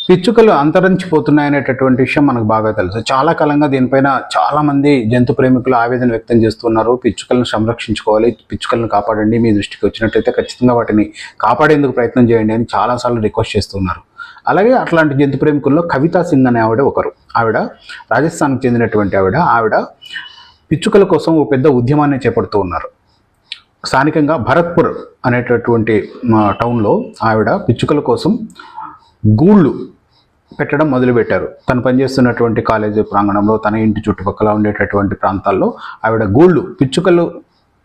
పిచ్చుకలు అంతరించిపోతున్నాయనేటటువంటి విషయం మనకు బాగా తెలుసు. చాలా కాలంగా దీనిపైన చాలామంది జంతు ప్రేమికులు ఆవేదన వ్యక్తం చేస్తున్నారు. పిచ్చుకలను సంరక్షించుకోవాలి, పిచ్చుకలను కాపాడండి, మీ దృష్టికి వచ్చినట్టయితే ఖచ్చితంగా వాటిని కాపాడేందుకు ప్రయత్నం చేయండి అని చాలాసార్లు రిక్వెస్ట్ చేస్తున్నారు. అలాగే అట్లాంటి జంతు ప్రేమికుల్లో కవితా సింగ్ అనే ఆవిడ ఒకరు. ఆవిడ రాజస్థాన్కి చెందినటువంటి ఆవిడ పిచ్చుకల కోసం ఓ పెద్ద ఉద్యమాన్ని చేపడుతూ ఉన్నారు. స్థానికంగా భరత్పూర్ అనేటటువంటి టౌన్లో ఆవిడ పిచ్చుకల కోసం గూళ్ళు పెట్టడం మొదలుపెట్టారు. తను పనిచేస్తున్నటువంటి కాలేజీ ప్రాంగణంలో, తన ఇంటి చుట్టుపక్కల ఉండేటటువంటి ప్రాంతాల్లో ఆవిడ గూళ్ళు, పిచ్చుకలు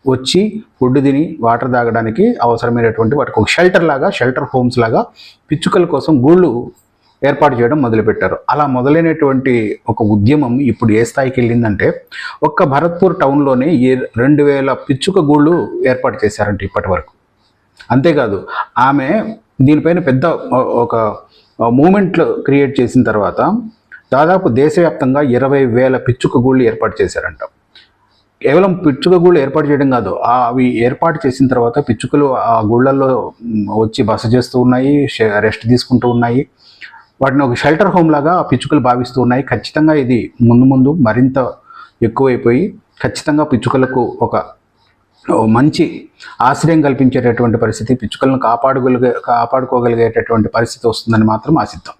వచ్చి ఫుడ్ తిని వాటర్ తాగడానికి అవసరమైనటువంటి వాటికి ఒక షెల్టర్ హోమ్స్ లాగా పిచ్చుకల కోసం గూళ్ళు ఏర్పాటు చేయడం మొదలుపెట్టారు. అలా మొదలైనటువంటి ఒక ఉద్యమం ఇప్పుడు ఏ స్థాయికి వెళ్ళిందంటే ఒక్క భరత్పూర్ టౌన్లోనే 2000 పిచ్చుక గూళ్ళు ఏర్పాటు చేశారంట ఇప్పటి వరకు. అంతేకాదు, ఆమె దీనిపైన పెద్ద ఒక మూమెంట్లు క్రియేట్ చేసిన తర్వాత దాదాపు దేశవ్యాప్తంగా 20,000 పిచ్చుక గూళ్ళు ఏర్పాటు చేశారంట. కేవలం పిచ్చుక గూళ్ళు ఏర్పాటు చేయడం కాదు, అవి ఏర్పాటు చేసిన తర్వాత పిచ్చుకలు ఆ గూళ్ళల్లో వచ్చి బస చేస్తూ ఉన్నాయి, రెస్ట్ తీసుకుంటూ ఉన్నాయి. వాటిని ఒక షెల్టర్ హోమ్ లాగా పిచ్చుకలు భావిస్తూ ఉన్నాయి. ఖచ్చితంగా ఇది ముందు మరింత ఎక్కువైపోయి ఖచ్చితంగా పిచ్చుకలకు ఒక మంచి ఆశ్రయం కల్పించేటటువంటి పరిస్థితి, పిచ్చుకలను కాపాడుకోగలిగేటటువంటి పరిస్థితి వస్తుందని మాత్రం ఆశిద్దాం.